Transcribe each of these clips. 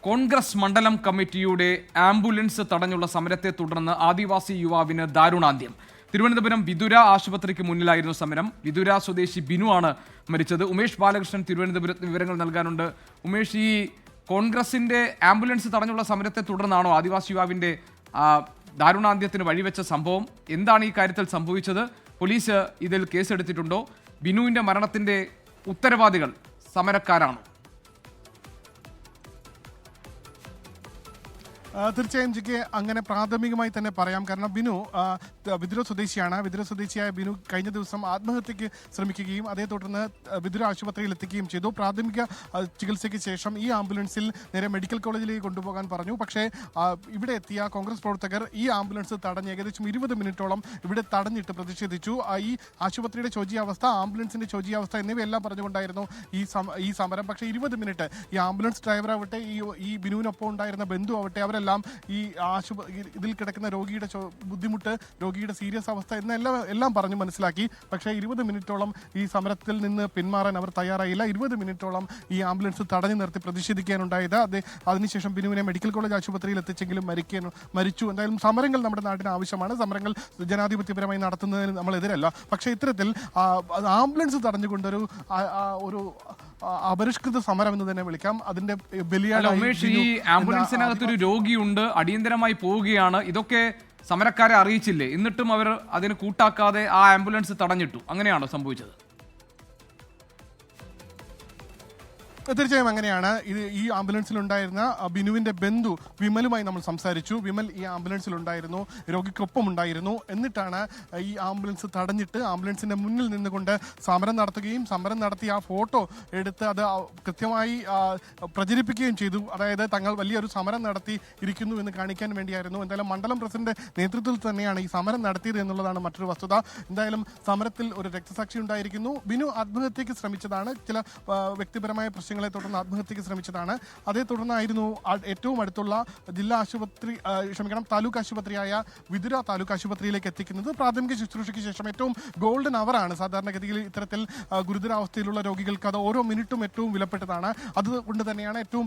കോൺഗ്രസ് മണ്ഡലം കമ്മിറ്റിയുടെ ആംബുലൻസ് തടഞ്ഞുള്ള സമരത്തെ തുടർന്ന് ആദിവാസി യുവാവിന് ദാരുണാന്ത്യം. തിരുവനന്തപുരം വിതുര ആശുപത്രിക്ക് മുന്നിലായിരുന്നു സമരം. വിതുര സ്വദേശി ബിനു ആണ് മരിച്ചത്. ഉമേഷ് ബാലകൃഷ്ണൻ തിരുവനന്തപുരത്ത് വിവരങ്ങൾ നൽകാനുണ്ട്. ഉമേഷ്, ഈ കോൺഗ്രസിന്റെ ആംബുലൻസ് തടഞ്ഞുള്ള സമരത്തെ തുടർന്നാണോ ആദിവാസി യുവാവിന്റെ ദാരുണാന്ത്യത്തിന് വഴിവെച്ച സംഭവം? എന്താണ് ഈ കാര്യത്തിൽ സംഭവിച്ചത്? പോലീസ് ഇതിൽ കേസെടുത്തിട്ടുണ്ടോ? ബിനുവിന്റെ മരണത്തിന്റെ ഉത്തരവാദികൾ സമരക്കാരാണോ? തീർച്ചയായും ജിക്ക് അങ്ങനെ പ്രാഥമികമായി തന്നെ പറയാം. കാരണം ബിനു വിതുര സ്വദേശിയാണ്. വിതുര സ്വദേശിയായ ബിനു കഴിഞ്ഞ ദിവസം ആത്മഹത്യക്ക് ശ്രമിക്കുകയും അതേ തുടർന്ന് വിതുര ആശുപത്രിയിൽ എത്തിക്കുകയും ചെയ്തു. പ്രാഥമിക ചികിത്സയ്ക്ക് ശേഷം ഈ ആംബുലൻസിൽ നേരെ മെഡിക്കൽ കോളേജിലേക്ക് കൊണ്ടുപോകാൻ പറഞ്ഞു. പക്ഷേ ഇവിടെ എത്തിയ കോൺഗ്രസ് പ്രവർത്തകർ ഈ ആംബുലൻസ് തടഞ്ഞ് ഏകദേശം 20 മിനിറ്റോളം ഇവിടെ തടഞ്ഞിട്ട് പ്രതിഷേധിച്ചു. ഈ ആശുപത്രിയുടെ ശോചിയാവസ്ഥ, ആംബുലൻസിന്റെ ശോചിയാവസ്ഥ എന്നിവയെല്ലാം പറഞ്ഞുകൊണ്ടായിരുന്നു ഈ സമരം. പക്ഷേ 20 മിനിറ്റ് ഈ ആംബുലൻസ് ഡ്രൈവറാവട്ടെ, ഈ ബിനുവിനൊപ്പം ഉണ്ടായിരുന്ന ബന്ധു ആവട്ടെ, അവരെല്ലാം ഈ ഇതിൽ കിടക്കുന്ന രോഗിയുടെ ബുദ്ധിമുട്ട്, രോഗിയുടെ സീരിയസ് അവസ്ഥ എന്നെല്ലാം പറഞ്ഞു മനസ്സിലാക്കി. പക്ഷേ 20 മിനിറ്റോളം ഈ സമരത്തിൽ നിന്ന് പിന്മാറാൻ അവർ തയ്യാറായില്ല. 20 മിനിറ്റോളം ഈ ആംബുലൻസ് തടഞ്ഞു നിർത്തി പ്രതിഷേധിക്കാനുണ്ടായത്. അതിനുശേഷം ബിനുവിനെ മെഡിക്കൽ കോളേജ് ആശുപത്രിയിൽ എത്തിച്ചെങ്കിലും മരിച്ചു. എന്തായാലും സമരങ്ങൾ നമ്മുടെ നാടിന് ആവശ്യമാണ്. സമരങ്ങൾ ജനാധിപത്യപരമായി നടത്തുന്നതിന് നമ്മളെതിരല്ല. പക്ഷേ ഇത്തരത്തിൽ ആംബുലൻസ് തടഞ്ഞുകൊണ്ടൊരു അപരിഷ്കൃത സമരം എന്ന് തന്നെ വിളിക്കാം. അതിന്റെ ഈ ആംബുലൻസിനകത്തൊരു രോഗിയുണ്ട്, അടിയന്തരമായി പോവുകയാണ്. ഇതൊക്കെ സമരക്കാരെ അറിയിച്ചില്ലേ? എന്നിട്ടും അവർ അതിന് കൂട്ടാക്കാതെ ആ ആംബുലൻസ് തടഞ്ഞിട്ടു. അങ്ങനെയാണോ സംഭവിച്ചത്? തീർച്ചയായും അങ്ങനെയാണ്. ഈ ആംബുലൻസിലുണ്ടായിരുന്ന ബിനുവിന്റെ ബന്ധു വിമലുമായി നമ്മൾ സംസാരിച്ചു. വിമൽ ഈ ആംബുലൻസിലുണ്ടായിരുന്നു, രോഗിക്കൊപ്പം ഉണ്ടായിരുന്നു. എന്നിട്ടാണ് ഈ ആംബുലൻസ് തടഞ്ഞിട്ട് ആംബുലൻസിന്റെ മുന്നിൽ നിന്നുകൊണ്ട് സമരം നടത്തുകയും സമരം നടത്തി ആ ഫോട്ടോ എടുത്ത് അത് കൃത്യമായി പ്രചരിപ്പിക്കുകയും ചെയ്തു. അതായത് തങ്ങൾ വലിയൊരു സമരം നടത്തി ഇരിക്കുന്നു എന്ന് കാണിക്കാൻ വേണ്ടിയായിരുന്നു. എന്തായാലും മണ്ഡലം പ്രസിഡന്റ് നേതൃത്വത്തിൽ തന്നെയാണ് ഈ സമരം നടത്തിയത് എന്നുള്ളതാണ് മറ്റൊരു വസ്തുത. എന്തായാലും സമരത്തിൽ ഒരു രക്തസാക്ഷി ഉണ്ടായിരിക്കുന്നു. ബിനു ആത്മഹത്യക്ക് ശ്രമിച്ചതാണ്. ചില വ്യക്തിപരമായ പ്രശ്നങ്ങളെ തുടർന്ന് ആത്മഹത്യക്ക് ശ്രമിച്ചതാണ്. അതേ തുടർന്നായിരുന്നു ഏറ്റവും അടുത്തുള്ള താലൂക്ക് ആശുപത്രിയായ വിതുര താലൂക്ക് ആശുപത്രിയിലേക്ക് എത്തിക്കുന്നത്. പ്രാഥമിക ശുശ്രൂഷയ്ക്ക് ശേഷം ഏറ്റവും ഗോൾഡൻ അവറാണ് സാധാരണഗതിയിൽ ഇത്തരത്തിൽ ഗുരുതരാവസ്ഥയിലുള്ള രോഗികൾക്ക്. അത് ഓരോ മിനിറ്റും ഏറ്റവും വിലപ്പെട്ടതാണ്. അതുകൊണ്ട് തന്നെയാണ് ഏറ്റവും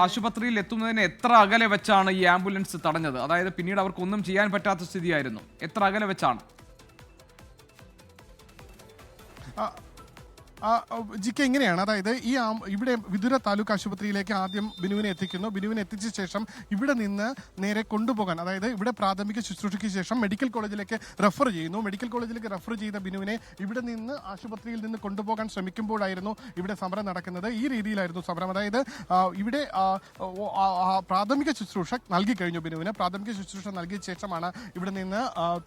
ആശുപത്രിയിൽ എത്തുന്നതിന് എത്ര അകലെ വെച്ചാണ് ഈ ആംബുലൻസ് തടഞ്ഞത്? അതായത് പിന്നീട് അവർക്കൊന്നും ചെയ്യാൻ പറ്റാത്ത സ്ഥിതിയായിരുന്നു. എത്ര അകലെ വെച്ചാണ്? ജിക്ക് എങ്ങനെയാണ്? അതായത് ഇവിടെ വിതുര താലൂക്ക് ആശുപത്രിയിലേക്ക് ആദ്യം ബിനുവിനെ എത്തിക്കുന്നു. ബിനുവിനെ എത്തിച്ച ശേഷം ഇവിടെ നിന്ന് നേരെ കൊണ്ടുപോകാൻ, അതായത് ഇവിടെ പ്രാഥമിക ശുശ്രൂഷയ്ക്ക് ശേഷം മെഡിക്കൽ കോളേജിലേക്ക് റെഫർ ചെയ്യുന്നു. മെഡിക്കൽ കോളേജിലേക്ക് റെഫർ ചെയ്ത ബിനുവിനെ ഇവിടെ നിന്ന് ആശുപത്രിയിൽ നിന്ന് കൊണ്ടുപോകാൻ ശ്രമിക്കുമ്പോഴായിരുന്നു ഇവിടെ സമരം നടക്കുന്നത്. ഈ രീതിയിലായിരുന്നു സമരം. അതായത് ഇവിടെ പ്രാഥമിക ശുശ്രൂഷ നൽകി കഴിഞ്ഞു ബിനുവിന്. പ്രാഥമിക ശുശ്രൂഷ നൽകിയ ശേഷമാണ് ഇവിടെ നിന്ന്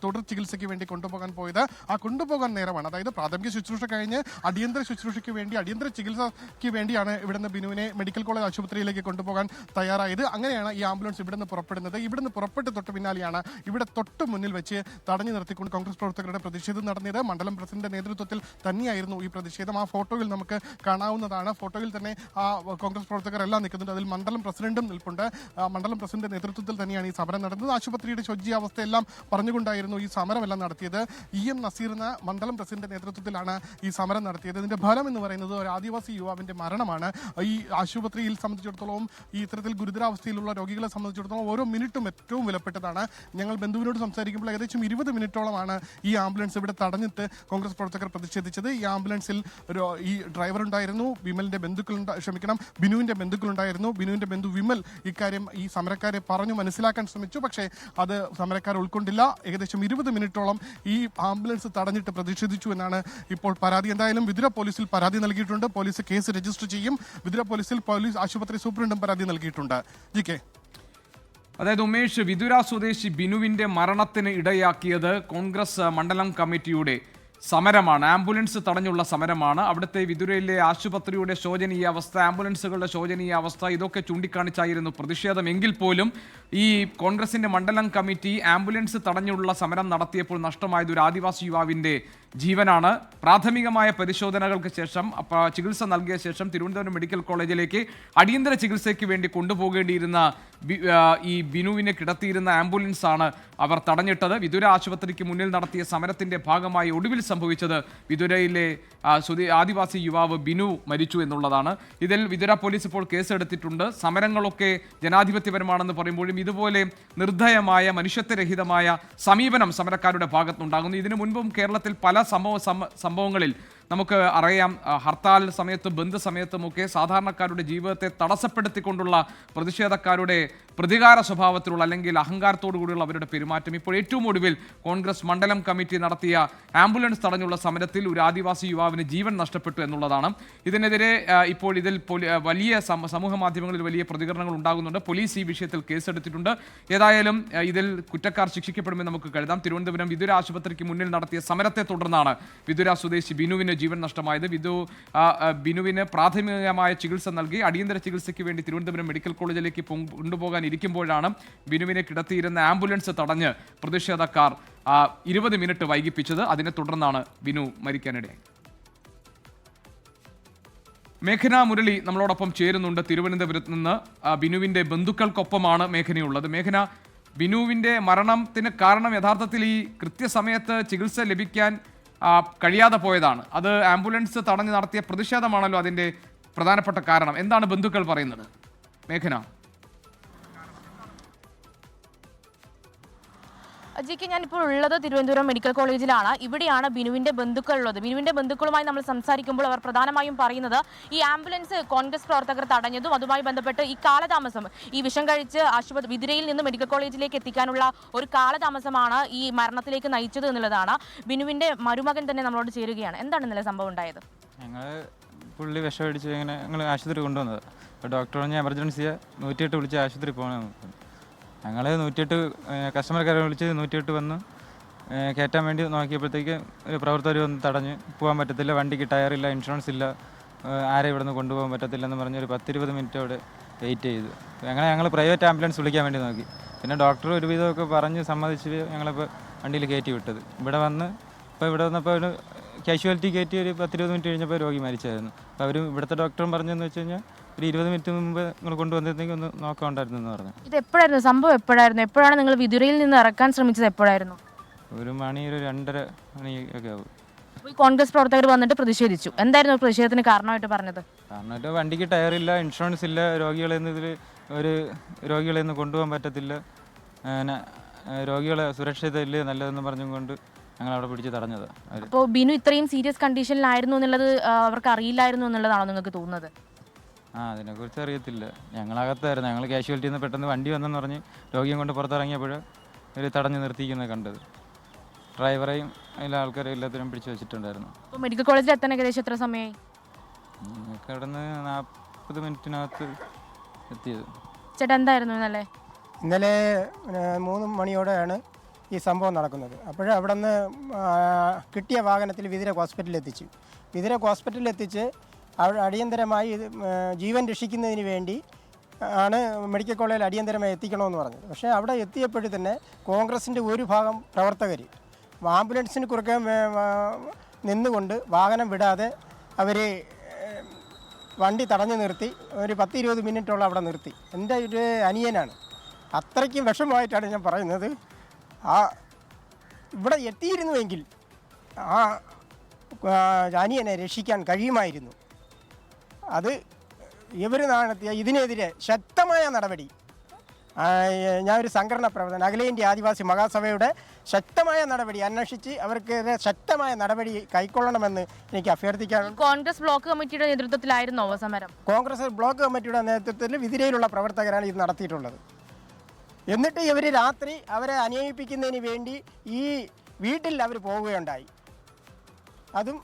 തുടർ ചികിത്സയ്ക്ക് വേണ്ടി കൊണ്ടുപോകാൻ പോയത്. ആ കൊണ്ടുപോകാൻ നേരമാണ്, അതായത് പ്രാഥമിക ശുശ്രൂഷ കഴിഞ്ഞ് അടിയന്തര ചികിത്സയ്ക്ക് വേണ്ടിയാണ് ഇവിടുന്ന് ബിനുവിനെ മെഡിക്കൽ കോളേജ് ആശുപത്രിയിലേക്ക് കൊണ്ടുപോകാൻ തയ്യാറായത്. അങ്ങനെയാണ് ഈ ആംബുലൻസ് ഇവിടുന്ന് പുറപ്പെടുന്നത്. ഇവിടുന്ന് പുറപ്പെട്ട് തൊട്ട് പിന്നാലെയാണ് ഇവിടെ തൊട്ട് മുന്നിൽ വെച്ച് തടഞ്ഞു നിർത്തിക്കൊണ്ട് കോൺഗ്രസ് പ്രവർത്തകരുടെ പ്രതിഷേധം നടന്നത്. മണ്ഡലം പ്രസിഡന്റ് നേതൃത്വത്തിൽ തന്നെയായിരുന്നു ഈ പ്രതിഷേധം. ആ ഫോട്ടോയിൽ നമുക്ക് കാണാവുന്നതാണ്. ഫോട്ടോയിൽ തന്നെ ആ കോൺഗ്രസ് പ്രവർത്തകരെല്ലാം നിൽക്കുന്നുണ്ട്. അതിൽ മണ്ഡലം പ്രസിഡന്റും നിൽപ്പുണ്ട്. മണ്ഡലം പ്രസിഡന്റ് നേതൃത്വത്തിൽ തന്നെയാണ് ഈ സമരം നടന്നത്. ആശുപത്രിയുടെ ശോച്യാവസ്ഥയെല്ലാം പറഞ്ഞുകൊണ്ടായിരുന്നു ഈ സമരമെല്ലാം നടത്തിയത്. EM നസീർ എന്ന മണ്ഡലം പ്രസിഡന്റ് നേതൃത്വത്തിലാണ് ഈ സമരം നടത്തിയത്. ഇതിന്റെ ഫലം എന്ന് പറയുന്നത് ഒരു ആദിവാസി യുവാവിന്റെ മരണമാണ്. ഈ ആശുപത്രിയിൽ സംബന്ധിച്ചിടത്തോളം, ഈ ഇത്തരത്തിൽ ഗുരുതരാവസ്ഥയിലുള്ള രോഗികളെ സംബന്ധിച്ചിടത്തോളം ഓരോ മിനിറ്റും ഏറ്റവും വിലപ്പെട്ടതാണ്. ഞങ്ങൾ ബന്ധുവിനോട് സംസാരിക്കുമ്പോൾ ഏകദേശം 20 മിനിറ്റോളമാണ് ഈ ആംബുലൻസ് ഇവിടെ തടഞ്ഞിട്ട് കോൺഗ്രസ് പ്രവർത്തകർ പ്രതിഷേധിച്ചത്. ഈ ആംബുലൻസിൽ ഈ ഡ്രൈവർ ഉണ്ടായിരുന്നു, ബിനുവിന്റെ ബന്ധുക്കളുണ്ടായിരുന്നു. ബിനുവിന്റെ ബന്ധു വിമൽ ഇക്കാര്യം ഈ സമരക്കാരെ പറഞ്ഞു മനസ്സിലാക്കാൻ ശ്രമിച്ചു. പക്ഷേ അത് സമരക്കാർ ഉൾക്കൊണ്ടില്ല. ഏകദേശം 20 മിനിറ്റോളം ഈ ആംബുലൻസ് തടഞ്ഞിട്ട് പ്രതിഷേധിച്ചു എന്നാണ് ഇപ്പോൾ പരാതി. എന്തായാലും വിതുര പോലീസിൽ പരാതി നൽകിയിട്ടുണ്ട്. പോലീസ് കേസ് രജിസ്റ്റർ ചെയ്യും. വിതുര പോലീസ് ആശുപത്രി സൂപ്രണ്ടും പരാതി നൽകിയിട്ടുണ്ട്. ജിക്കെ, അതായത് ഉമേഷ്, വിതുര സ്വദേശി ബിനുവിന്റെ മരണത്തിന് ഇടയാക്കിയത് കോൺഗ്രസ് മണ്ഡലം കമ്മിറ്റിയുടെ സമരമാണ്. ആംബുലൻസ് തടഞ്ഞുള്ള സമരമാണ്. അവിടുത്തെ വിതുരയിലെ ആശുപത്രിയുടെ ശോചനീയ അവസ്ഥ, ആംബുലൻസുകളുടെ ശോചനീയ അവസ്ഥ, ഇതൊക്കെ ചൂണ്ടിക്കാണിച്ചായിരുന്നു പ്രതിഷേധം. എങ്കിൽ പോലും ഈ കോൺഗ്രസിന്റെ മണ്ഡലം കമ്മിറ്റി ആംബുലൻസ് തടഞ്ഞുള്ള സമരം നടത്തിയപ്പോൾ നഷ്ടമായത് ഒരു ആദിവാസി യുവാവിന്റെ ജീവനാണ്. പ്രാഥമികമായ പരിശോധനകൾക്ക് ശേഷം ചികിത്സ നൽകിയ ശേഷം തിരുവനന്തപുരം മെഡിക്കൽ കോളേജിലേക്ക് അടിയന്തര ചികിത്സയ്ക്ക് വേണ്ടി കൊണ്ടുപോകേണ്ടിയിരുന്ന ഈ ബിനുവിനെ കിടത്തിയിരുന്ന ആംബുലൻസ് ആണ് അവർ തടഞ്ഞിട്ടത്. വിദുര ആശുപത്രിക്ക് മുന്നിൽ നടത്തിയ സമരത്തിന്റെ ഭാഗമായി ഒടുവിൽ സംഭവിച്ചത് വിദുരയിലെ ആദിവാസി യുവാവ് ബിനു മരിച്ചു എന്നുള്ളതാണ്. ഇതിൽ വിദുര പോലീസ് ഇപ്പോൾ കേസെടുത്തിട്ടുണ്ട്. സമരങ്ങളൊക്കെ ജനാധിപത്യപരമാണെന്ന് പറയുമ്പോഴും ഇതുപോലെ നിർദ്ദയമായ മനുഷ്യത്വരഹിതമായ സമീപനം സമരക്കാരുടെ ഭാഗത്തുനിന്നുണ്ടാകുന്നു. ഇതിനു മുൻപും കേരളത്തിൽ പല സംഭവങ്ങളിൽ നമുക്ക് അറിയാം. ഹർത്താൽ സമയത്തും ബന്ദ് സമയത്തുമൊക്കെ സാധാരണക്കാരുടെ ജീവിതത്തെ തടസ്സപ്പെടുത്തിക്കൊണ്ടുള്ള പ്രതിഷേധക്കാരുടെ പ്രതികാര സ്വഭാവത്തിലുള്ള അല്ലെങ്കിൽ അഹങ്കാരത്തോടു കൂടിയുള്ള അവരുടെ പെരുമാറ്റം. ഇപ്പോൾ ഏറ്റവും ഒടുവിൽ കോൺഗ്രസ് മണ്ഡലം കമ്മിറ്റി നടത്തിയ ആംബുലൻസ് തടഞ്ഞുള്ള സമരത്തിൽ ഒരു ആദിവാസി യുവാവിന് ജീവൻ നഷ്ടപ്പെട്ടു എന്നുള്ളതാണ്. ഇതിനെതിരെ ഇപ്പോൾ ഇതിൽ വലിയ സമൂഹ മാധ്യമങ്ങളിൽ വലിയ പ്രതികരണങ്ങൾ ഉണ്ടാകുന്നുണ്ട്. പോലീസ് ഈ വിഷയത്തിൽ കേസെടുത്തിട്ടുണ്ട്. ഏതായാലും ഇതിൽ കുറ്റക്കാർ ശിക്ഷിക്കപ്പെടുമെന്ന് നമുക്ക് കരുതാം. തിരുവനന്തപുരം വിദുര ആശുപത്രിക്ക് മുന്നിൽ നടത്തിയ സമരത്തെ തുടർന്നാണ് വിദുര സ്വദേശി ബിനുവിന് ജീവൻ നഷ്ടമായത്. ബിനുവിന് പ്രാഥമികമായ ചികിത്സ നൽകി അടിയന്തര ചികിത്സയ്ക്ക് വേണ്ടി തിരുവനന്തപുരം മെഡിക്കൽ കോളേജിലേക്ക് കൊണ്ടുപോകാൻ ഇരിക്കുമ്പോഴാണ് ബിനുവിനെ കിടത്തിയിരുന്ന ആംബുലൻസ് തടഞ്ഞ് പ്രതിഷേധക്കാർ 20 മിനിറ്റ് വൈകിപ്പിച്ചത്. അതിനെ തുടർന്നാണ് ബിനു മരിക്കാനിടയായത്. മേഘന മുരളി നമ്മളോടൊപ്പം ചേരുന്നുണ്ട്. തിരുവനന്തപുരത്ത് നിന്ന് ബിനുവിന്റെ ബന്ധുക്കൾക്കൊപ്പമാണ് മേഘനയുള്ളത്. മേഘന, ബിനുവിന്റെ മരണത്തിന് കാരണം യഥാർത്ഥത്തിൽ ഈ കൃത്യസമയത്ത് ചികിത്സ ലഭിക്കാൻ കഴിയാതെ പോയതാണ്. അത് ആംബുലൻസ് തടഞ്ഞു നടത്തിയ പ്രതിഷേധമാണല്ലോ അതിന്റെ പ്രധാനപ്പെട്ട കാരണം. എന്താണ് ബന്ധുക്കൾ പറയുന്നത്? മേഘന. ജിക്ക്, ഞാനിപ്പോൾ ഉള്ളത് തിരുവനന്തപുരം മെഡിക്കൽ കോളേജിലാണ്. ഇവിടെയാണ് ബിനുവിന്റെ ബന്ധുക്കൾ ഉള്ളത്. ബിനുവിന്റെ ബന്ധുക്കളുമായി നമ്മൾ സംസാരിക്കുമ്പോൾ അവർ പ്രധാനമായും പറയുന്നത് ഈ ആംബുലൻസ് കോൺഗ്രസ് പ്രവർത്തകർ തടഞ്ഞതും അതുമായി ബന്ധപ്പെട്ട് ഈ കാലതാമസം, ഈ വിഷം കഴിച്ച് വിദുരയിൽ നിന്ന് മെഡിക്കൽ കോളേജിലേക്ക് എത്തിക്കാനുള്ള ഒരു കാലതാമസമാണ് ഈ മരണത്തിലേക്ക് നയിച്ചത് എന്നുള്ളതാണ്. ബിനുവിന്റെ മരുമകൻ തന്നെ നമ്മളോട് ചേരുകയാണ്. എന്താണ് ഇന്നലെ സംഭവം ഉണ്ടായത്? പുള്ളി വിഷം അടിച്ച് ഇങ്ങനെ ഞങ്ങൾ ആശുപത്രി കൊണ്ടുവന്നത്. അപ്പോൾ ഡോക്ടർ പറഞ്ഞ എമർജൻസിയെ 108 വിളിച്ച് ആശുപത്രി പോകണം. ഞങ്ങൾ 108 കസ്റ്റമർ കെയർ വിളിച്ച് 108 വന്ന് കയറ്റാൻ വേണ്ടി നോക്കിയപ്പോഴത്തേക്ക് ഒരു പ്രവർത്തകർ വന്ന് തടഞ്ഞ് പോകാൻ പറ്റത്തില്ല, വണ്ടിക്ക് ടയറില്ല, ഇൻഷുറൻസ് ഇല്ല, ആരെ ഇവിടെ നിന്ന് കൊണ്ടുപോകാൻ പറ്റത്തില്ലെന്ന് പറഞ്ഞ് ഒരു 10-20 മിനിറ്റ് അവിടെ വെയിറ്റ് ചെയ്തു. അങ്ങനെ ഞങ്ങൾ പ്രൈവറ്റ് ആംബുലൻസ് വിളിക്കാൻ വേണ്ടി നോക്കി. പിന്നെ ഡോക്ടർ ഒരുവിധമൊക്കെ പറഞ്ഞ് സമ്മതിച്ച് ഞങ്ങളിപ്പോൾ വണ്ടിയിൽ കയറ്റി വിട്ടത്. ഇവിടെ വന്നപ്പോൾ ഒരു കാഷ്വാലിറ്റി കയറ്റി ഒരു 10-20 മിനിറ്റ് കഴിഞ്ഞപ്പോൾ രോഗി മരിച്ചായിരുന്നു. അപ്പോൾ അവർ ഇവിടുത്തെ ഡോക്ടറും പറഞ്ഞതെന്ന് വെച്ച് കഴിഞ്ഞാൽ ഒരു 20 മിനിറ്റ് മുമ്പ് നിങ്ങൾ കൊണ്ടുവന്നിരുന്നെങ്കിൽ ഒന്ന് നോക്കാണ്ടായിരുന്നു എന്ന് പറഞ്ഞു. ഇത് എപ്പോഴായിരുന്നു സംഭവം? എപ്പോഴാണ് നിങ്ങൾ വിദുരയിൽ നിന്ന് ഇറക്കാൻ ശ്രമിച്ചത്? എപ്പോഴായിരുന്നു? ഒരു 2:30 മണിയൊക്കെ ആവും. കോൺഗ്രസ് പ്രവർത്തകർ വന്നിട്ട് പ്രതിഷേധിച്ചു. എന്തായിരുന്നു പ്രതിഷേധത്തിന് കാരണമായിട്ട് പറഞ്ഞത്? കാരണമായിട്ട് വണ്ടിക്ക് ടയറില്ല, ഇൻഷുറൻസ് ഇല്ല, രോഗികളെ നിന്ന് കൊണ്ടുപോകാൻ പറ്റത്തില്ല, രോഗികളെ സുരക്ഷിതയില്ലേ നല്ലതെന്ന് പറഞ്ഞുകൊണ്ട് ഞങ്ങൾ അവിടെ പിടിച്ച് തടഞ്ഞത്. അപ്പോൾ ബിനു ഇത്രയും സീരിയസ് കണ്ടീഷനിലായിരുന്നു എന്നുള്ളത് അവർക്ക് അറിയില്ലായിരുന്നു എന്നുള്ളതാണോ നിങ്ങൾക്ക് തോന്നുന്നത്? അതിനെക്കുറിച്ച് അറിയത്തില്ല. ഞങ്ങളകത്തായിരുന്നു. ഞങ്ങൾ കാഷ്വാലിറ്റിയിൽ നിന്ന് പെട്ടെന്ന് വണ്ടി വന്നെന്ന് പറഞ്ഞ് രോഗിയും കൊണ്ട് പുറത്തിറങ്ങിയപ്പോൾ ഒരു തടഞ്ഞു നിർത്തിയിരിക്കുന്നത് കണ്ടത്. ഡ്രൈവറെയും അതിലെ ആൾക്കാരെയും എല്ലാത്തിനും പിടിച്ചു വെച്ചിട്ടുണ്ടായിരുന്നു. അപ്പോൾ മെഡിക്കൽ കോളേജിൽ എത്താൻ ഏകദേശം എത്ര സമയമായി? ഞങ്ങൾക്ക് അവിടെ നിന്ന് 40 മിനിറ്റിനകത്ത് എത്തിയത്. ചേട്ടാ, എന്തായിരുന്നു ഇന്നലെ 3 മണിയോടെയാണ് ഈ സംഭവം നടക്കുന്നത്. അപ്പോൾ അവിടെ നിന്ന് കിട്ടിയ വാഹനത്തിൽ വിതുര ഹോസ്പിറ്റലിൽ എത്തിച്ച് അടിയന്തരമായി ജീവൻ രക്ഷിക്കുന്നതിന് വേണ്ടി ആണ് മെഡിക്കൽ കോളേജിൽ അടിയന്തരമായി എത്തിക്കണമെന്ന് പറഞ്ഞത്. പക്ഷേ അവിടെ എത്തിയപ്പോഴും തന്നെ കോൺഗ്രസിൻ്റെ ഒരു ഭാഗം പ്രവർത്തകർ ആംബുലൻസിന് കുറുക്കെ നിന്നുകൊണ്ട് വാഹനം വിടാതെ അവർ വണ്ടി തടഞ്ഞു നിർത്തി. ഒരു 10-20 മിനിറ്റോളം അവിടെ നിർത്തി. എൻ്റെ ഒരു അനിയനാണ്. അത്രയ്ക്കും വിഷമമായിട്ടാണ് ഞാൻ പറയുന്നത്. ഇവിടെ എത്തിയിരുന്നുവെങ്കിൽ ആ അനിയനെ രക്ഷിക്കാൻ കഴിയുമായിരുന്നു. അത് ഇവർ നടത്തിയ ഇതിനെതിരെ ശക്തമായ നടപടി, ഞാനൊരു സംഘടനാ പ്രവർത്തകൻ, അഖിലേന്ത്യാ ആദിവാസി മഹാസഭയുടെ ശക്തമായ നടപടി അന്വേഷിച്ച് അവർക്കെതിരെ ശക്തമായ നടപടി കൈക്കൊള്ളണമെന്ന് എനിക്ക് അഭ്യർത്ഥിക്കാനുണ്ട്. കോൺഗ്രസ് ബ്ലോക്ക് കമ്മിറ്റിയുടെ നേതൃത്വത്തിലായിരുന്നോ സമരം? കോൺഗ്രസ് ബ്ലോക്ക് കമ്മിറ്റിയുടെ നേതൃത്വത്തിൽ വിതുരയിലുള്ള പ്രവർത്തകരാണ് ഇത് നടത്തിയിട്ടുള്ളത്. എന്നിട്ട് ഇവർ രാത്രി അവരെ അനുനയിപ്പിക്കുന്നതിന് വേണ്ടി ഈ വീട്ടിൽ അവർ പോവുകയുണ്ടായി. അതും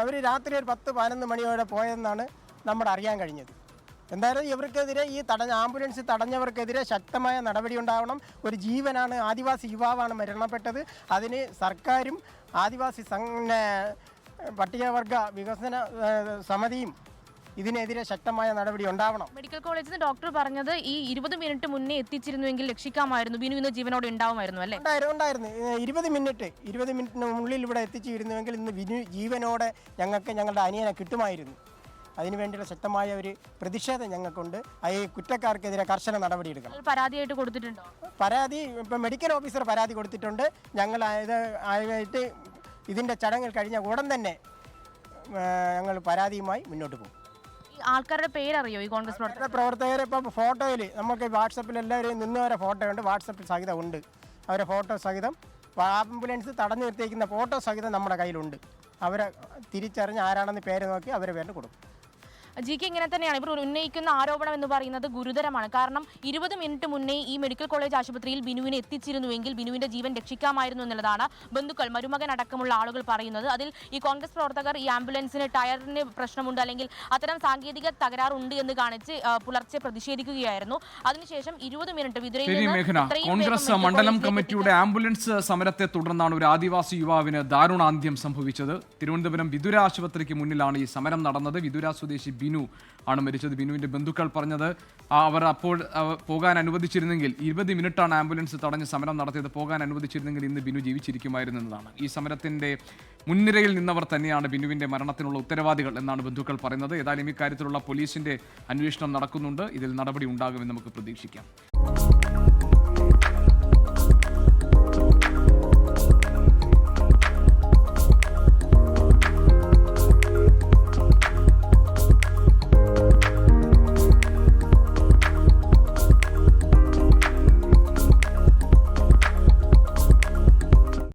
അവർ രാത്രി ഒരു 10-11 മണിയോടെ പോയെന്നാണ് നമ്മുടെ അറിയാൻ കഴിഞ്ഞത്. എന്തായാലും ഇവർക്കെതിരെ ഈ ആംബുലൻസ് തടഞ്ഞവർക്കെതിരെ ശക്തമായ നടപടി ഉണ്ടാവണം. ഒരു ജീവനാണ്, ആദിവാസി യുവാവാണ് മരണപ്പെട്ടത്. അതിന് സർക്കാരും ആദിവാസി പട്ടികവർഗ വികസന സമിതിയും ഇതിനെതിരെ ശക്തമായ നടപടി ഉണ്ടാവണം. മെഡിക്കൽ കോളേജിൽ നിന്ന് ഡോക്ടർ പറഞ്ഞത് ഈ 20 മിനിറ്റ് മുന്നേ എത്തിച്ചിരുന്നുവെങ്കിൽ രക്ഷിക്കാമായിരുന്നു, ബിനു ഇന്ന് ജീവനോടെ ഉണ്ടാവുമായിരുന്നു അല്ലേ? ഉണ്ടായിരുന്നു 20 മിനിറ്റിനുള്ളിൽ ഇവിടെ എത്തിച്ചിരുന്നുവെങ്കിൽ ഇന്ന് ബിനു ജീവനോടെ ഞങ്ങളുടെ അനിയനെ കിട്ടുമായിരുന്നു. അതിനുവേണ്ടിയുള്ള ശക്തമായ ഒരു പ്രതിഷേധം ഞങ്ങൾക്കുണ്ട്. ഈ കുറ്റക്കാർക്കെതിരെ കർശന നടപടിയെടുക്കണം. പരാതിയായിട്ട് കൊടുത്തിട്ടുണ്ടോ? പരാതി ഇപ്പം മെഡിക്കൽ ഓഫീസർ പരാതി കൊടുത്തിട്ടുണ്ട്. ഞങ്ങൾ ആയിട്ട് ഇതിൻ്റെ ചടങ്ങ് കഴിഞ്ഞ ഉടൻ തന്നെ ഞങ്ങൾ പരാതിയുമായി മുന്നോട്ട് പോകും. ഈ ആൾക്കാരുടെ പേരറിയോ ഈ കോൺഗ്രസ് പ്രവർത്തകരെ ഇപ്പം ഫോട്ടോയിൽ നമുക്ക് വാട്സപ്പിൽ എല്ലാവരും നിന്നവരെ ഫോട്ടോ ഉണ്ട്, വാട്സപ്പിൽ സഹിതം ഉണ്ട്. അവരെ ഫോട്ടോ സഹിതം ആംബുലൻസ് തടഞ്ഞു നിർത്തിയിരിക്കുന്ന ഫോട്ടോ സഹിതം നമ്മുടെ കയ്യിലുണ്ട്. അവരെ തിരിച്ചറിഞ്ഞ് ആരാണെന്ന് പേര് നോക്കി അവരെ പേരിൽ കൊടുക്കും. ജി കെ ഇങ്ങനെ തന്നെയാണ് ഇവർ ഉന്നയിക്കുന്ന ആരോപണം എന്ന് പറയുന്നത് ഗുരുതരമാണ്. കാരണം 20 മിനിറ്റ് മുന്നേ ഈ മെഡിക്കൽ കോളേജ് ആശുപത്രിയിൽ ബിനുവിനെ എത്തിച്ചിരുന്നുവെങ്കിൽ ബിനുവിന്റെ ജീവൻ രക്ഷിക്കാമായിരുന്നു എന്നുള്ളതാണ് ബന്ധുക്കൾ, മരുമകൻ അടക്കമുള്ള ആളുകൾ പറയുന്നത്. അതിൽ ഈ കോൺഗ്രസ് പ്രവർത്തകർ ഈ ആംബുലൻസിന് ടയറിന് പ്രശ്നമുണ്ട് അല്ലെങ്കിൽ അത്തരം സാങ്കേതിക തകരാറുണ്ട് എന്ന് കാണിച്ച് പുലർച്ചെ പ്രതിഷേധിക്കുകയായിരുന്നു. അതിനുശേഷം 20 മിനിറ്റ് കോൺഗ്രസ് മണ്ഡലം കമ്മിറ്റിയുടെ ആംബുലൻസ് സമരത്തെ തുടർന്നാണ് ഒരു ആദിവാസി യുവാവിന് ദാരുണാന്ത്യം സംഭവിച്ചത്. തിരുവനന്തപുരം വിതുര ആശുപത്രിക്ക് മുന്നിലാണ് ഈ സമരം നടന്നത്. വിതുര സ്വദേശി ബിനു ആണ് മരിച്ചത്. ബിനുവിന്റെ ബന്ധുക്കൾ പറഞ്ഞത് അവർ അപ്പോൾ പോകാൻ അനുവദിച്ചിരുന്നെങ്കിൽ 20 മിനിറ്റാണ് ആംബുലൻസ് തടഞ്ഞ് സമരം നടത്തിയത്, പോകാൻ അനുവദിച്ചിരുന്നെങ്കിൽ ഇന്ന് ബിനു ജീവിച്ചിരിക്കുമായിരുന്നു എന്നതാണ്. ഈ സമരത്തിന്റെ മുൻനിരയിൽ നിന്നവർ തന്നെയാണ് ബിനുവിന്റെ മരണത്തിനുള്ള ഉത്തരവാദികൾ എന്നാണ് ബന്ധുക്കൾ പറയുന്നത്. ഏതായാലും ഇക്കാര്യത്തിലുള്ള പോലീസിന്റെ അന്വേഷണം നടക്കുന്നുണ്ട്. ഇതിൽ നടപടി ഉണ്ടാകുമെന്ന് നമുക്ക് പ്രതീക്ഷിക്കാം.